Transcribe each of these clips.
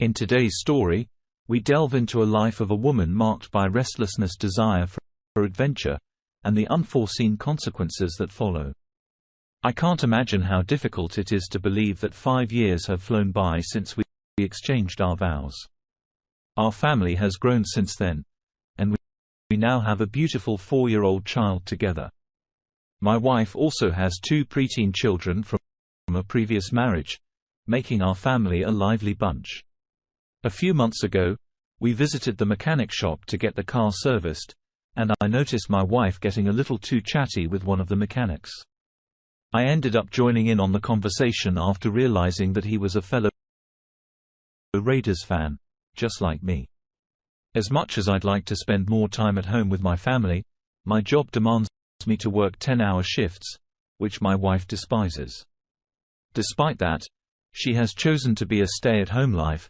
In today's story, we delve into a life of a woman marked by restlessness, desire for adventure, and the unforeseen consequences that follow. I can't imagine how difficult it is to believe that 5 years have flown by since we exchanged our vows. Our family has grown since then, and we now have a beautiful 4-year-old child together. My wife also has 2 preteen children from a previous marriage, making our family a lively bunch. A few months ago, we visited the mechanic shop to get the car serviced, and I noticed my wife getting a little too chatty with one of the mechanics. I ended up joining in on the conversation after realizing that he was a fellow Raiders fan, just like me. As much as I'd like to spend more time at home with my family, my job demands me to work 10-hour shifts, which my wife despises. Despite that, she has chosen to be a stay-at-home life,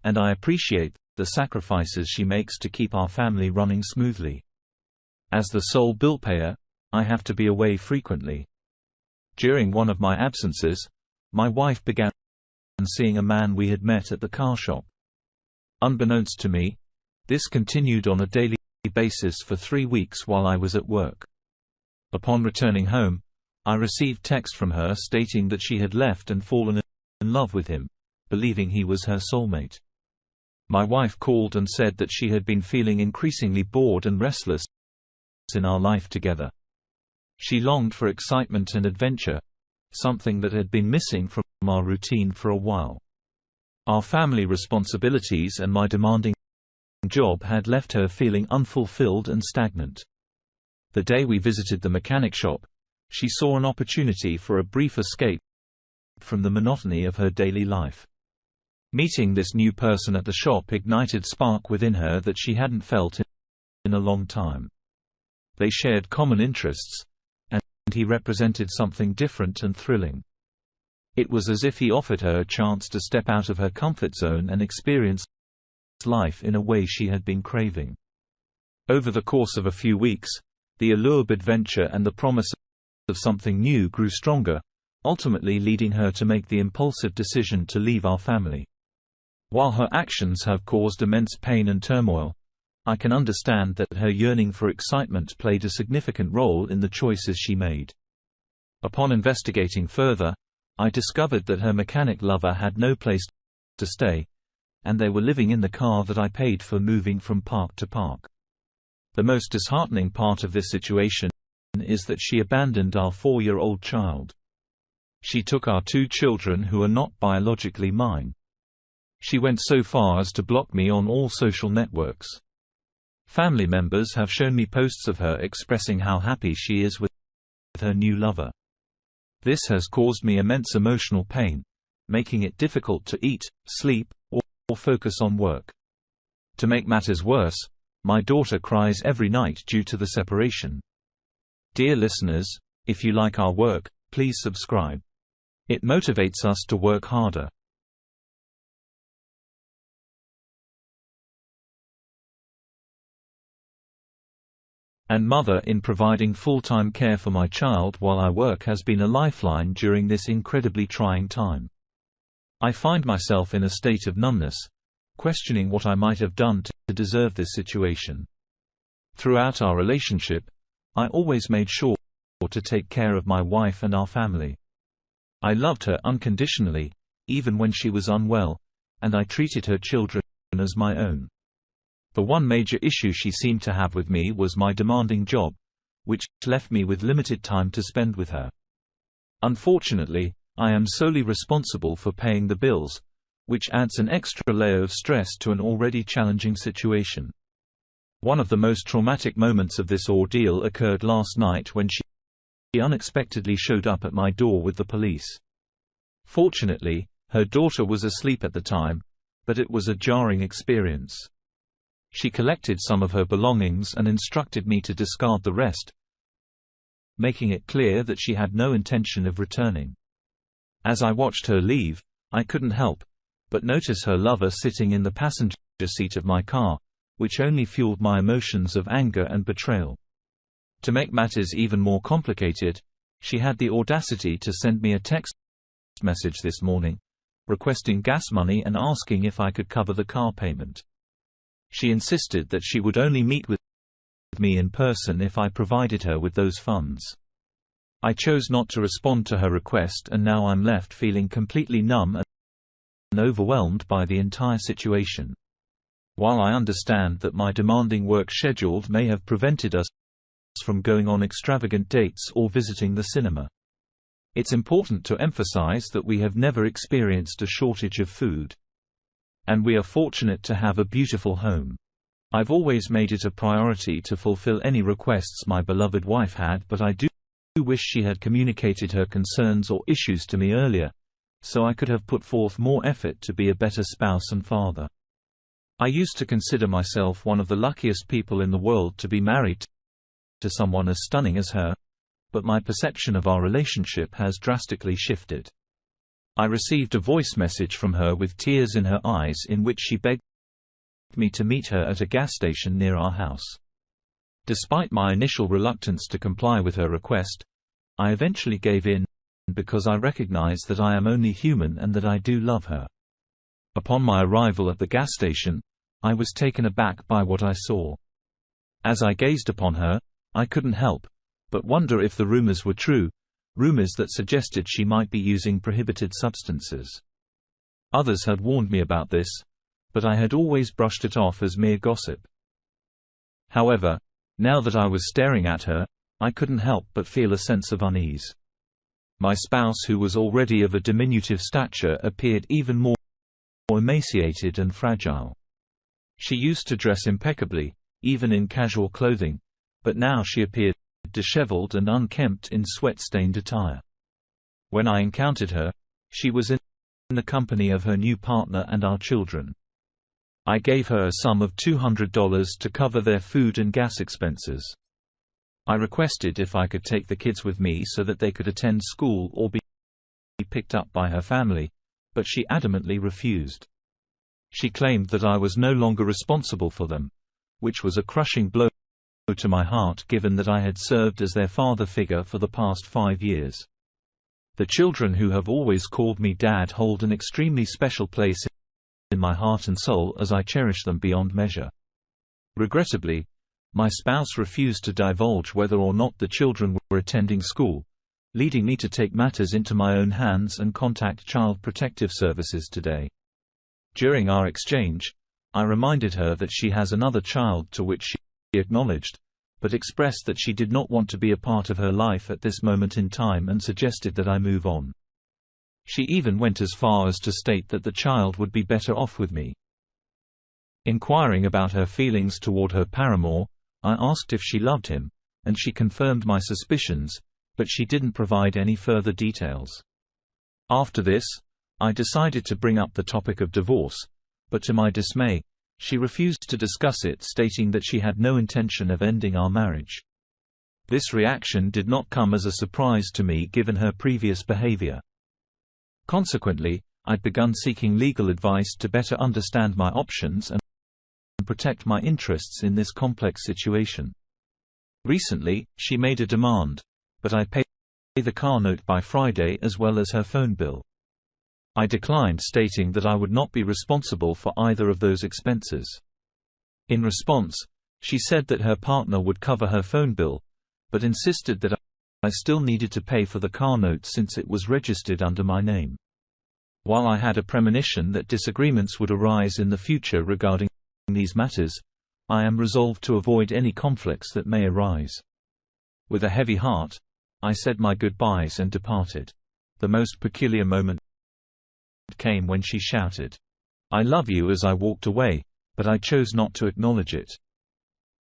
and I appreciate the sacrifices she makes to keep our family running smoothly. As the sole bill payer, I have to be away frequently. During one of my absences, my wife began seeing a man we had met at the car shop. Unbeknownst to me, this continued on a daily basis for 3 weeks while I was at work. Upon returning home, I received text from her stating that she had left and fallen in love with him, believing he was her soulmate. My wife called and said that she had been feeling increasingly bored and restless in our life together. She longed for excitement and adventure, something that had been missing from our routine for a while. Our family responsibilities and my demanding job had left her feeling unfulfilled and stagnant. The day we visited the mechanic shop, she saw an opportunity for a brief escape from the monotony of her daily life. Meeting this new person at the shop ignited a spark within her that she hadn't felt in a long time. They shared common interests, and he represented something different and thrilling. It was as if he offered her a chance to step out of her comfort zone and experience life in a way she had been craving. Over the course of a few weeks, the allure of adventure and the promise of something new grew stronger, ultimately leading her to make the impulsive decision to leave our family. While her actions have caused immense pain and turmoil, I can understand that her yearning for excitement played a significant role in the choices she made. Upon investigating further, I discovered that her mechanic lover had no place to stay, and they were living in the car that I paid for moving from park to park. The most disheartening part of this situation is that she abandoned our 4-year-old child. She took our 2 children who are not biologically mine. She went so far as to block me on all social networks. Family members have shown me posts of her expressing how happy she is with her new lover. This has caused me immense emotional pain, making it difficult to eat, sleep, or focus on work. To make matters worse, my daughter cries every night due to the separation. Dear listeners, if you like our work, please subscribe. It motivates us to work harder. And mother in providing full-time care for my child while I work has been a lifeline during this incredibly trying time. I find myself in a state of numbness, questioning what I might have done to deserve this situation. Throughout our relationship, I always made sure to take care of my wife and our family. I loved her unconditionally, even when she was unwell, and I treated her children as my own. The one major issue she seemed to have with me was my demanding job, which left me with limited time to spend with her. Unfortunately, I am solely responsible for paying the bills, which adds an extra layer of stress to an already challenging situation. One of the most traumatic moments of this ordeal occurred last night when she unexpectedly showed up at my door with the police. Fortunately, her daughter was asleep at the time, but it was a jarring experience. She collected some of her belongings and instructed me to discard the rest, making it clear that she had no intention of returning. As I watched her leave, I couldn't help but notice her lover sitting in the passenger seat of my car, which only fueled my emotions of anger and betrayal. To make matters even more complicated, she had the audacity to send me a text message this morning, requesting gas money and asking if I could cover the car payment. She insisted that she would only meet with me in person if I provided her with those funds. I chose not to respond to her request, and now I'm left feeling completely numb and overwhelmed by the entire situation. While I understand that my demanding work schedule may have prevented us from going on extravagant dates or visiting the cinema, it's important to emphasize that we have never experienced a shortage of food. And we are fortunate to have a beautiful home. I've always made it a priority to fulfill any requests my beloved wife had, but I do wish she had communicated her concerns or issues to me earlier, so I could have put forth more effort to be a better spouse and father. I used to consider myself one of the luckiest people in the world to be married to someone as stunning as her, but my perception of our relationship has drastically shifted. I received a voice message from her with tears in her eyes in which she begged me to meet her at a gas station near our house. Despite my initial reluctance to comply with her request, I eventually gave in, because I recognize that I am only human and that I do love her. Upon my arrival at the gas station, I was taken aback by what I saw. As I gazed upon her, I couldn't help but wonder if the rumors were true, rumors that suggested she might be using prohibited substances. Others had warned me about this, but I had always brushed it off as mere gossip. However, now that I was staring at her, I couldn't help but feel a sense of unease. My spouse, who was already of a diminutive stature, appeared even more emaciated and fragile. She used to dress impeccably, even in casual clothing, but now she appeared disheveled and unkempt in sweat-stained attire. When I encountered her, she was in the company of her new partner and our children. I gave her a sum of $200 to cover their food and gas expenses. I requested if I could take the kids with me so that they could attend school or be picked up by her family, but she adamantly refused. She claimed that I was no longer responsible for them, which was a crushing blow to my heart given that I had served as their father figure for the past 5 years. The children, who have always called me Dad, hold an extremely special place in my heart and soul, as I cherish them beyond measure. Regrettably, my spouse refused to divulge whether or not the children were attending school, leading me to take matters into my own hands and contact Child Protective Services today. During our exchange, I reminded her that she has another child, to which she acknowledged, but expressed that she did not want to be a part of her life at this moment in time and suggested that I move on. She even went as far as to state that the child would be better off with me. Inquiring about her feelings toward her paramour, I asked if she loved him, and she confirmed my suspicions, but she didn't provide any further details. After this, I decided to bring up the topic of divorce, but to my dismay, she refused to discuss it, stating that she had no intention of ending our marriage. This reaction did not come as a surprise to me given her previous behavior. Consequently, I'd begun seeking legal advice to better understand my options and protect my interests in this complex situation. Recently, she made a demand, but I paid the car note by Friday as well as her phone bill. I declined, stating that I would not be responsible for either of those expenses. In response, she said that her partner would cover her phone bill, but insisted that I still needed to pay for the car note since it was registered under my name. While I had a premonition that disagreements would arise in the future regarding these matters, I am resolved to avoid any conflicts that may arise. With a heavy heart, I said my goodbyes and departed. The most peculiar moment came when she shouted, "I love you," as I walked away, but I chose not to acknowledge it.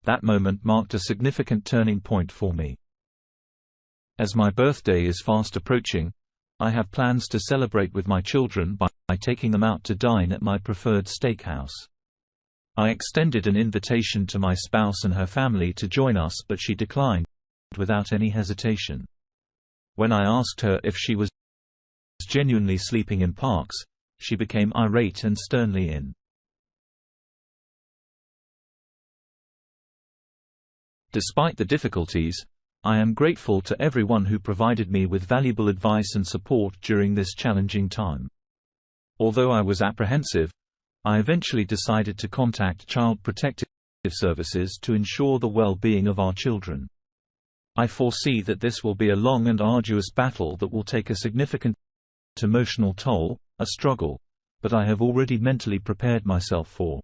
That moment marked a significant turning point for me. As my birthday is fast approaching, I have plans to celebrate with my children by taking them out to dine at my preferred steakhouse. I extended an invitation to my spouse and her family to join us, but she declined without any hesitation. When I asked her if she was genuinely sleeping in parks, she became irate and sternly in. Despite the difficulties, I am grateful to everyone who provided me with valuable advice and support during this challenging time. Although I was apprehensive, I eventually decided to contact Child Protective Services to ensure the well-being of our children. I foresee that this will be a long and arduous battle that will take a significant emotional toll, a struggle, but I have already mentally prepared myself for.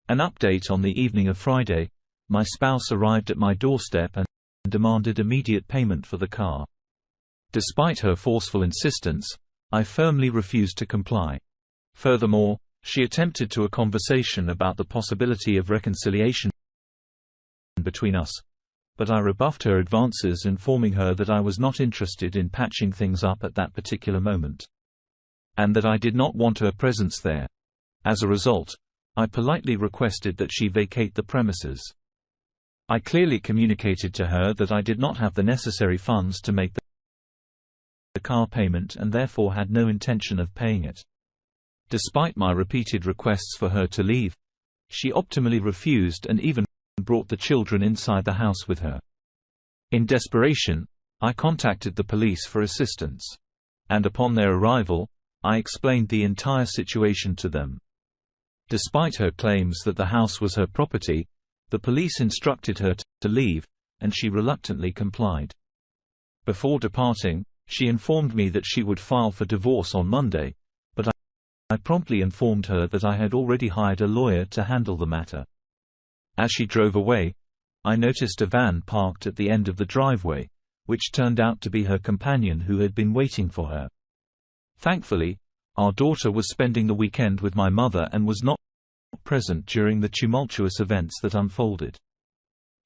An update: on the evening of Friday, my spouse arrived at my doorstep and demanded immediate payment for the car. Despite her forceful insistence, I firmly refused to comply. Furthermore, she attempted to a conversation about the possibility of reconciliation between us, but I rebuffed her advances, informing her that I was not interested in patching things up at that particular moment, and that I did not want her presence there. As a result, I politely requested that she vacate the premises. I clearly communicated to her that I did not have the necessary funds to make the car payment and therefore had no intention of paying it. Despite my repeated requests for her to leave, she optimally refused and even brought the children inside the house with her. In desperation, I contacted the police for assistance, and upon their arrival, I explained the entire situation to them. Despite her claims that the house was her property, the police instructed her to leave, and she reluctantly complied. Before departing, she informed me that she would file for divorce on Monday, but I promptly informed her that I had already hired a lawyer to handle the matter. As she drove away, I noticed a van parked at the end of the driveway, which turned out to be her companion who had been waiting for her. Thankfully, our daughter was spending the weekend with my mother and was not present during the tumultuous events that unfolded.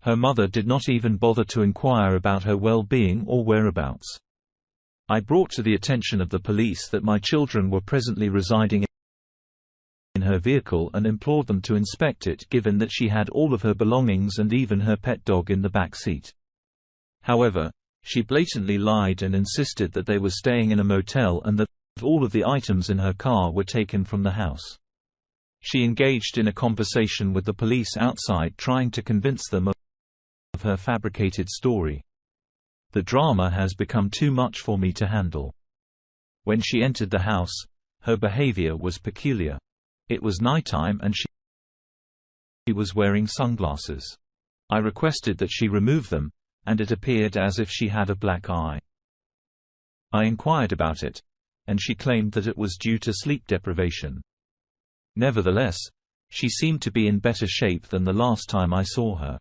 Her mother did not even bother to inquire about her well-being or whereabouts. I brought to the attention of the police that my children were presently residing in her vehicle and implored them to inspect it, given that she had all of her belongings and even her pet dog in the back seat. However, she blatantly lied and insisted that they were staying in a motel and that all of the items in her car were taken from the house. She engaged in a conversation with the police outside, trying to convince them of her fabricated story. The drama has become too much for me to handle. When she entered the house, her behavior was peculiar. It was nighttime and she was wearing sunglasses. I requested that she remove them, and it appeared as if she had a black eye. I inquired about it, and she claimed that it was due to sleep deprivation. Nevertheless, she seemed to be in better shape than the last time I saw her.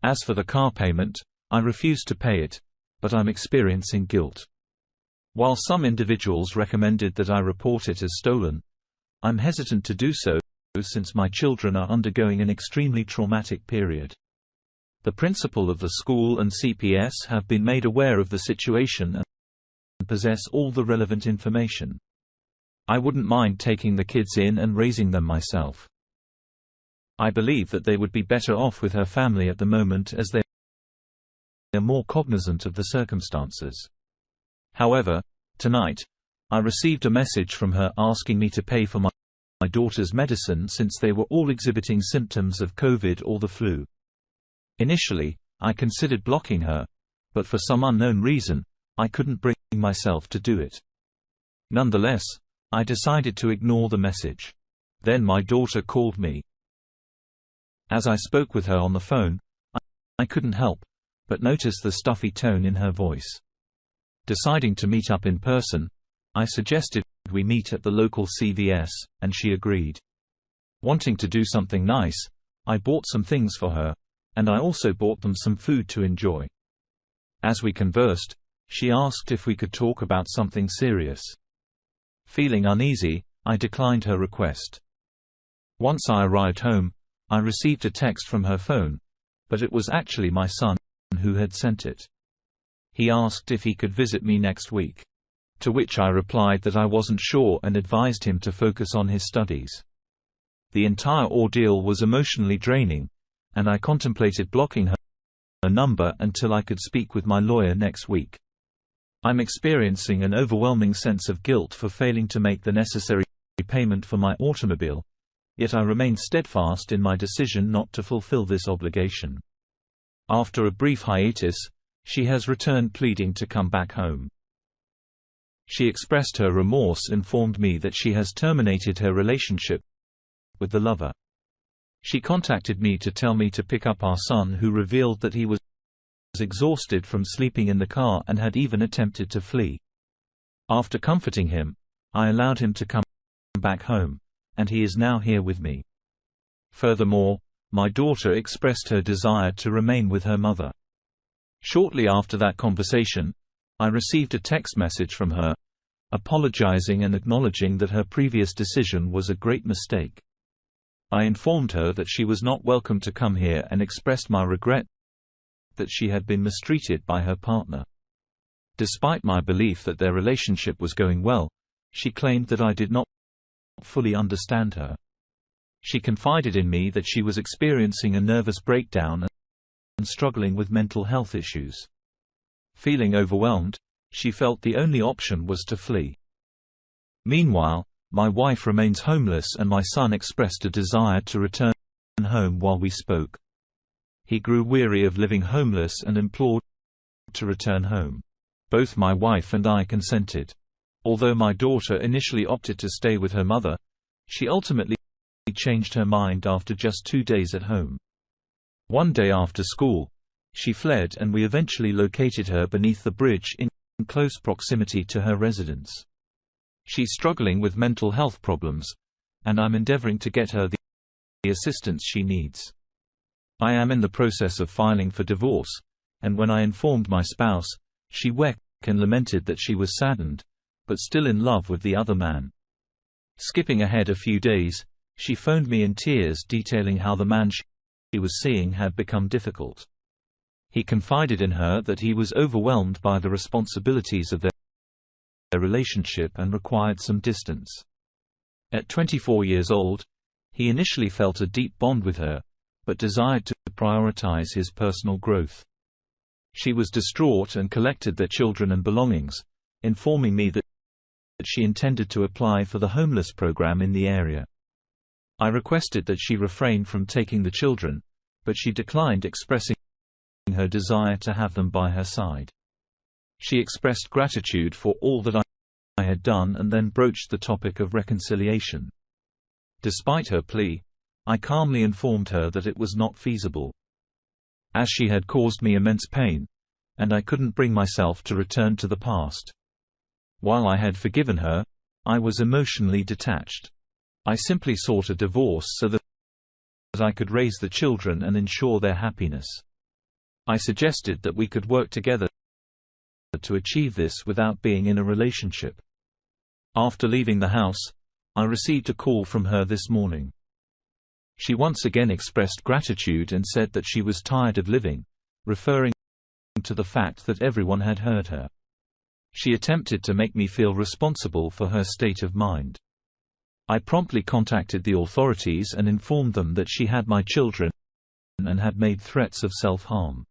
As for the car payment, I refused to pay it, but I'm experiencing guilt. While some individuals recommended that I report it as stolen, I'm hesitant to do so, since my children are undergoing an extremely traumatic period. The principal of the school and CPS have been made aware of the situation and possess all the relevant information. I wouldn't mind taking the kids in and raising them myself. I believe that they would be better off with her family at the moment, as they are more cognizant of the circumstances. However, tonight, I received a message from her asking me to pay for my daughter's medicine since they were all exhibiting symptoms of COVID or the flu. Initially, I considered blocking her, but for some unknown reason, I couldn't bring myself to do it. Nonetheless, I decided to ignore the message. Then my daughter called me. As I spoke with her on the phone, I couldn't help but notice the stuffy tone in her voice. Deciding to meet up in person, I suggested we meet at the local CVS, and she agreed. Wanting to do something nice, I bought some things for her, and I also bought them some food to enjoy. As we conversed, she asked if we could talk about something serious. Feeling uneasy, I declined her request. Once I arrived home, I received a text from her phone, but it was actually my son who had sent it. He asked if he could visit me next week, to which I replied that I wasn't sure and advised him to focus on his studies. The entire ordeal was emotionally draining, and I contemplated blocking her number until I could speak with my lawyer next week. I'm experiencing an overwhelming sense of guilt for failing to make the necessary payment for my automobile, yet I remain steadfast in my decision not to fulfill this obligation. After a brief hiatus, she has returned, pleading to come back home. She expressed her remorse, informed me that she has terminated her relationship with the lover. She contacted me to tell me to pick up our son, who revealed that he was exhausted from sleeping in the car and had even attempted to flee. After comforting him, I allowed him to come back home, and he is now here with me. Furthermore, my daughter expressed her desire to remain with her mother. Shortly after that conversation, I received a text message from her, apologizing and acknowledging that her previous decision was a great mistake. I informed her that she was not welcome to come here and expressed my regret that she had been mistreated by her partner. Despite my belief that their relationship was going well, she claimed that I did not fully understand her. She confided in me that she was experiencing a nervous breakdown and struggling with mental health issues. Feeling overwhelmed, she felt the only option was to flee. Meanwhile, my wife remains homeless and my son expressed a desire to return home while we spoke. He grew weary of living homeless and implored to return home. Both my wife and I consented. Although my daughter initially opted to stay with her mother, she ultimately changed her mind after just 2 days at home. One day after school, she fled and we eventually located her beneath the bridge in close proximity to her residence. She's struggling with mental health problems, and I'm endeavoring to get her the assistance she needs. I am in the process of filing for divorce, and when I informed my spouse, she wept and lamented that she was saddened, but still in love with the other man. Skipping ahead a few days, she phoned me in tears detailing how the man she was seeing had become difficult. He confided in her that he was overwhelmed by the responsibilities of their relationship and required some distance. At 24 years old, he initially felt a deep bond with her, but desired to prioritize his personal growth. She was distraught and collected their children and belongings, informing me that she intended to apply for the homeless program in the area. I requested that she refrain from taking the children, but she declined, expressing her desire to have them by her side. She expressed gratitude for all that I had done and then broached the topic of reconciliation. Despite her plea, I calmly informed her that it was not feasible, as she had caused me immense pain, and I couldn't bring myself to return to the past. While I had forgiven her, I was emotionally detached. I simply sought a divorce so that I could raise the children and ensure their happiness. I suggested that we could work together to achieve this without being in a relationship. After leaving the house, I received a call from her this morning. She once again expressed gratitude and said that she was tired of living, referring to the fact that everyone had heard her. She attempted to make me feel responsible for her state of mind. I promptly contacted the authorities and informed them that she had my children and had made threats of self-harm.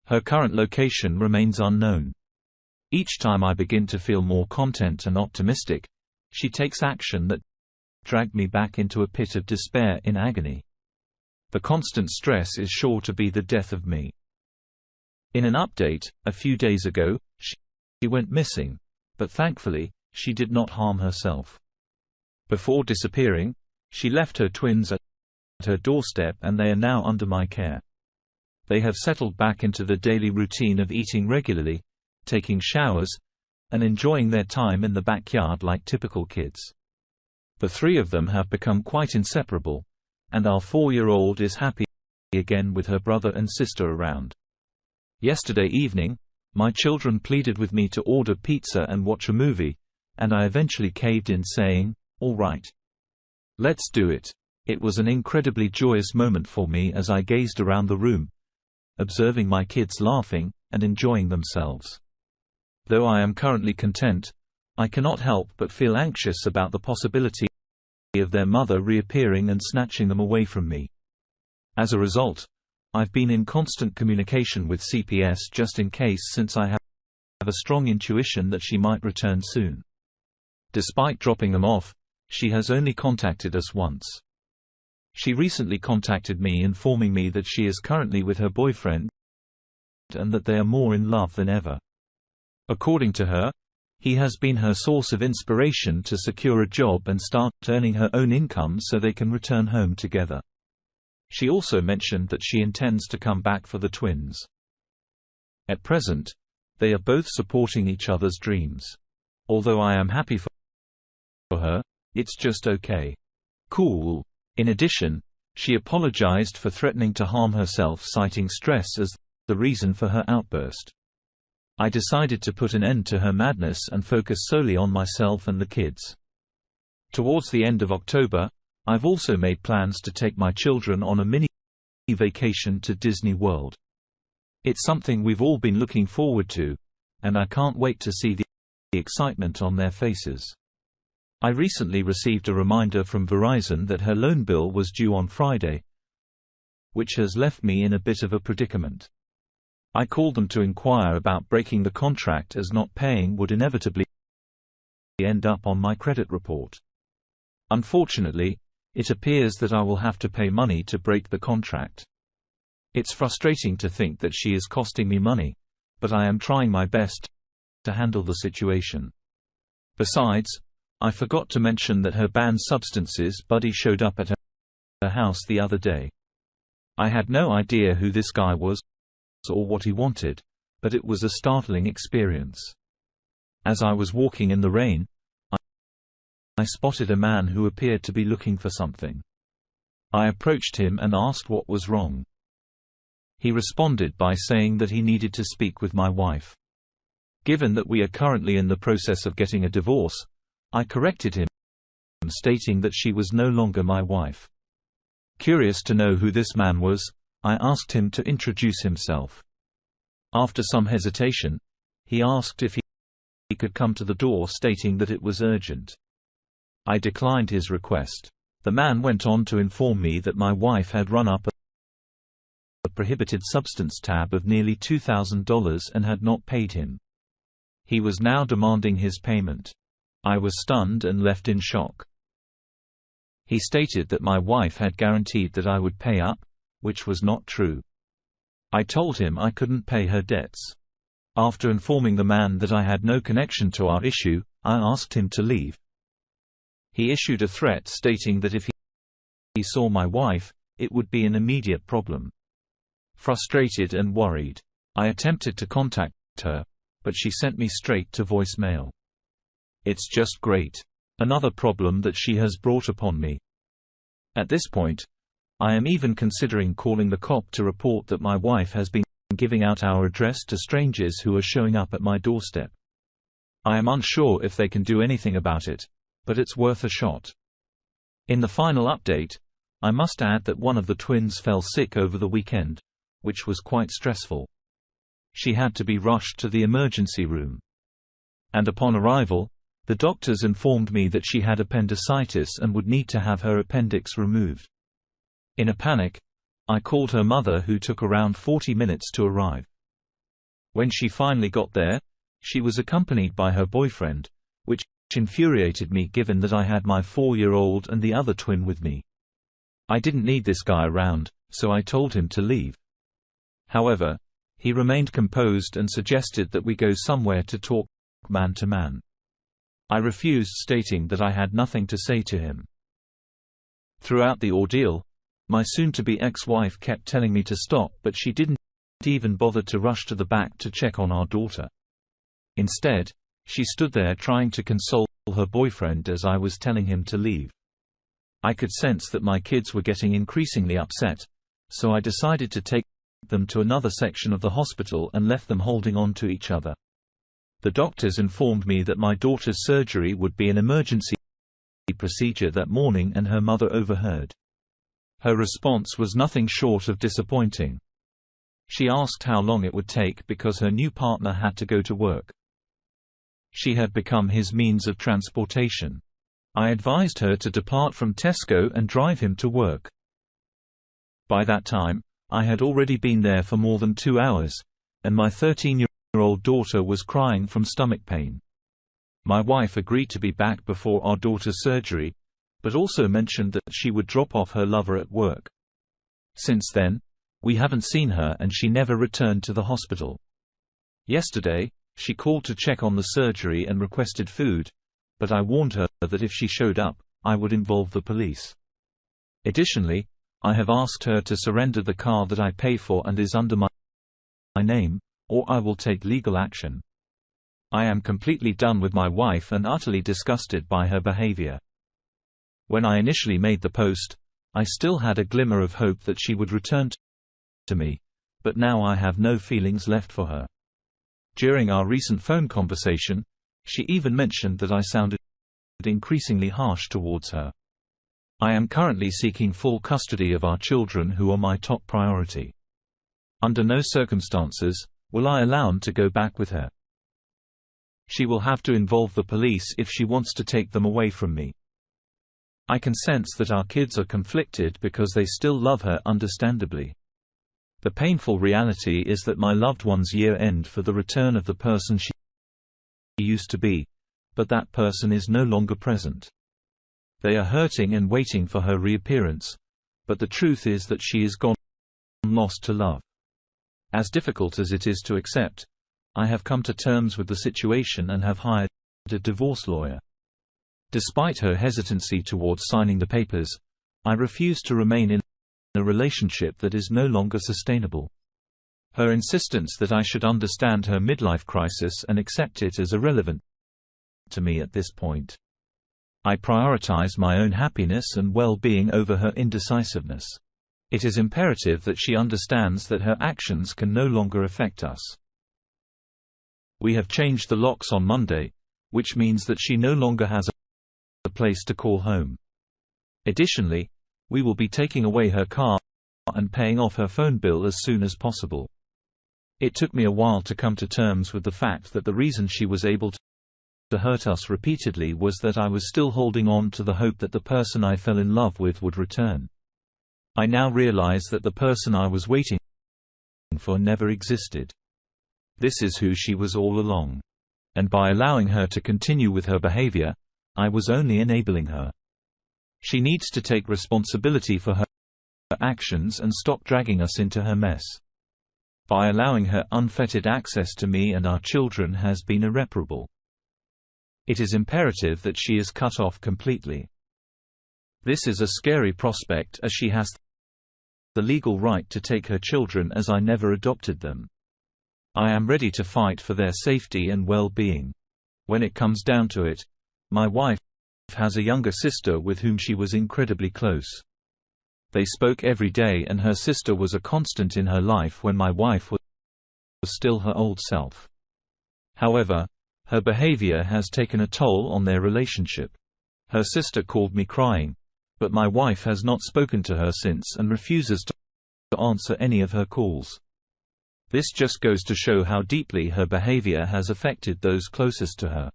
Her current location remains unknown. Each time I begin to feel more content and optimistic, she takes action that dragged me back into a pit of despair in agony. The constant stress is sure to be the death of me. In an update, a few days ago, she went missing, but thankfully, she did not harm herself. Before disappearing, she left her twins at her doorstep and they are now under my care. They have settled back into the daily routine of eating regularly, taking showers, and enjoying their time in the backyard like typical kids. The three of them have become quite inseparable, and our 4-year-old is happy again with her brother and sister around. Yesterday evening, my children pleaded with me to order pizza and watch a movie, and I eventually caved in, saying, "All right. Let's do it." It was an incredibly joyous moment for me as I gazed around the room, observing my kids laughing and enjoying themselves. Though I am currently content, I cannot help but feel anxious about the possibility of their mother reappearing and snatching them away from me. As a result, I've been in constant communication with CPS just in case, since I have a strong intuition that she might return soon. Despite dropping them off, she has only contacted us once. She recently contacted me informing me that she is currently with her boyfriend and that they are more in love than ever. According to her, He has been her source of inspiration to secure a job and start earning her own income so they can return home together. She also mentioned that she intends to come back for the twins. At present, they are both supporting each other's dreams. Although I am happy for her, it's just okay. Cool. In addition, she apologized for threatening to harm herself, citing stress as the reason for her outburst. I decided to put an end to her madness and focus solely on myself and the kids. Towards the end of October, I've also made plans to take my children on a mini vacation to Disney World. It's something we've all been looking forward to, and I can't wait to see the excitement on their faces. I recently received a reminder from Verizon that her loan bill was due on Friday, which has left me in a bit of a predicament. I called them to inquire about breaking the contract, as not paying would inevitably end up on my credit report. Unfortunately, it appears that I will have to pay money to break the contract. It's frustrating to think that she is costing me money, but I am trying my best to handle the situation. Besides, I forgot to mention that her banned substances buddy showed up at her house the other day. I had no idea who this guy was or what he wanted, but it was a startling experience. As I was walking in the rain, I spotted a man who appeared to be looking for something. I approached him and asked what was wrong. He responded by saying that he needed to speak with my wife. Given that we are currently in the process of getting a divorce, I corrected him, stating that she was no longer my wife. Curious to know who this man was, I asked him to introduce himself. After some hesitation, he asked if he could come to the door, stating that it was urgent. I declined his request. The man went on to inform me that my wife had run up a prohibited substance tab of nearly $2,000 and had not paid him. He was now demanding his payment. I was stunned and left in shock. He stated that my wife had guaranteed that I would pay up, which was not true. I told him I couldn't pay her debts. After informing the man that I had no connection to our issue, I asked him to leave. He issued a threat stating that if he saw my wife, it would be an immediate problem. Frustrated and worried, I attempted to contact her, but she sent me straight to voicemail. It's just great. Another problem that she has brought upon me. At this point, I am even considering calling the cop to report that my wife has been giving out our address to strangers who are showing up at my doorstep. I am unsure if they can do anything about it, but it's worth a shot. In the final update, I must add that one of the twins fell sick over the weekend, which was quite stressful. She had to be rushed to the emergency room. And upon arrival, the doctors informed me that she had appendicitis and would need to have her appendix removed. In a panic, I called her mother, who took around 40 minutes to arrive. When she finally got there, she was accompanied by her boyfriend, which infuriated me given that I had my 4-year-old and the other twin with me. I didn't need this guy around, so I told him to leave. However, he remained composed and suggested that we go somewhere to talk man to man. I refused, stating that I had nothing to say to him. Throughout the ordeal, my soon-to-be ex-wife kept telling me to stop, but she didn't even bother to rush to the back to check on our daughter. Instead, she stood there trying to console her boyfriend as I was telling him to leave. I could sense that my kids were getting increasingly upset, so I decided to take them to another section of the hospital and left them holding on to each other. The doctors informed me that my daughter's surgery would be an emergency procedure that morning, and her mother overheard. Her response was nothing short of disappointing. She asked how long it would take because her new partner had to go to work. She had become his means of transportation. I advised her to depart from Tesco and drive him to work. By that time, I had already been there for more than 2 hours, and my 13-year-old daughter was crying from stomach pain. My wife agreed to be back before our daughter's surgery, but also mentioned that she would drop off her lover at work. Since then, we haven't seen her, and she never returned to the hospital. Yesterday, She called to check on the surgery and requested food, but I warned her that if she showed up, I would involve the police. Additionally, I have asked her to surrender the car that I pay for and is under my name, or I will take legal action. I am completely done with my wife and utterly disgusted by her behavior. When I initially made the post, I still had a glimmer of hope that she would return to me, but now I have no feelings left for her. During our recent phone conversation, she even mentioned that I sounded increasingly harsh towards her. I am currently seeking full custody of our children who are my top priority. Under no circumstances will I allow him to go back with her. She will have to involve the police if she wants to take them away from me. I can sense that our kids are conflicted because they still love her understandably. The painful reality is that my loved one's year end for the return of the person she used to be, but that person is no longer present. They are hurting and waiting for her reappearance, but the truth is that she is gone, lost to love. As difficult as it is to accept, I have come to terms with the situation and have hired a divorce lawyer. Despite her hesitancy towards signing the papers, I refuse to remain in a relationship that is no longer sustainable. Her insistence that I should understand her midlife crisis and accept it is irrelevant to me at this point. I prioritize my own happiness and well-being over her indecisiveness. It is imperative that she understands that her actions can no longer affect us. We have changed the locks on Monday, which means that she no longer has a place to call home. Additionally, we will be taking away her car and paying off her phone bill as soon as possible. It took me a while to come to terms with the fact that the reason she was able to hurt us repeatedly was that I was still holding on to the hope that the person I fell in love with would return. I now realize that the person I was waiting for never existed. This is who she was all along. And by allowing her to continue with her behavior, I was only enabling her. She needs to take responsibility for her actions and stop dragging us into her mess. By allowing her unfettered access to me and our children has been irreparable. It is imperative that she is cut off completely. This is a scary prospect as she has the legal right to take her children as I never adopted them. I am ready to fight for their safety and well-being. When it comes down to it, my wife has a younger sister with whom she was incredibly close. They spoke every day and her sister was a constant in her life when my wife was still her old self. However, her behavior has taken a toll on their relationship. Her sister called me crying, but my wife has not spoken to her since and refuses to answer any of her calls. This just goes to show how deeply her behavior has affected those closest to her.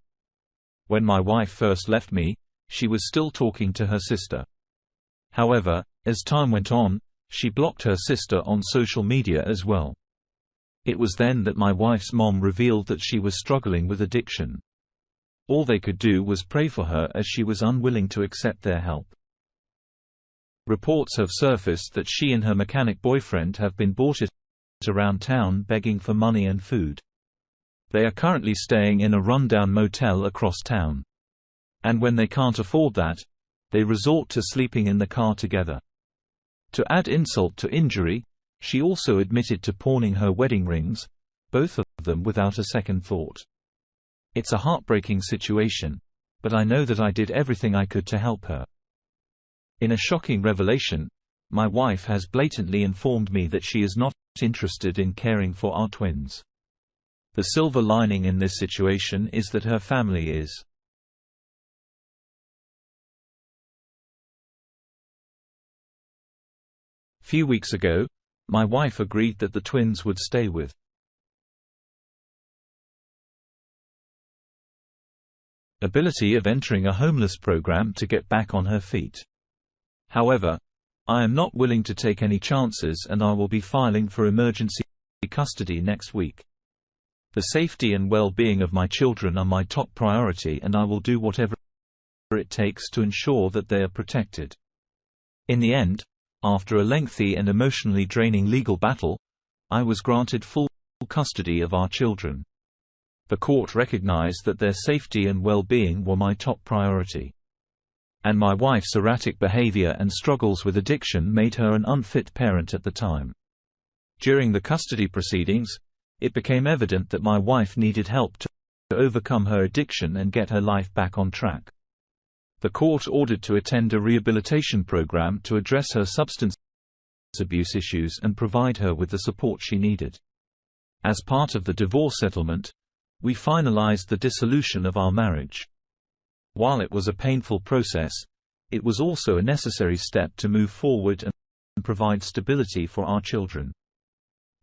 When my wife first left me, she was still talking to her sister. However, as time went on, she blocked her sister on social media as well. It was then that my wife's mom revealed that she was struggling with addiction. All they could do was pray for her as she was unwilling to accept their help. Reports have surfaced that she and her mechanic boyfriend have been bought around town begging for money and food. They are currently staying in a rundown motel across town. And when they can't afford that, they resort to sleeping in the car together. To add insult to injury, she also admitted to pawning her wedding rings, both of them without a second thought. It's a heartbreaking situation, but I know that I did everything I could to help her. In a shocking revelation, my wife has blatantly informed me that she is not interested in caring for our twins. The silver lining in this situation is that her family is. Few weeks ago, my wife agreed that the twins would stay with ability of entering a homeless program to get back on her feet. However, I am not willing to take any chances and I will be filing for emergency custody next week. The safety and well-being of my children are my top priority and I will do whatever it takes to ensure that they are protected. In the end, after a lengthy and emotionally draining legal battle, I was granted full custody of our children. The court recognized that their safety and well-being were my top priority. And my wife's erratic behavior and struggles with addiction made her an unfit parent at the time. During the custody proceedings, it became evident that my wife needed help to overcome her addiction and get her life back on track. The court ordered to attend a rehabilitation program to address her substance abuse issues and provide her with the support she needed. As part of the divorce settlement, we finalized the dissolution of our marriage. While it was a painful process, it was also a necessary step to move forward and provide stability for our children.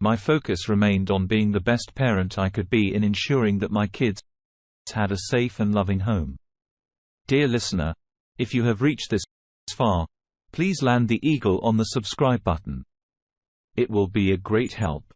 My focus remained on being the best parent I could be in ensuring that my kids had a safe and loving home. Dear listener, if you have reached this far, please land the eagle on the subscribe button. It will be a great help.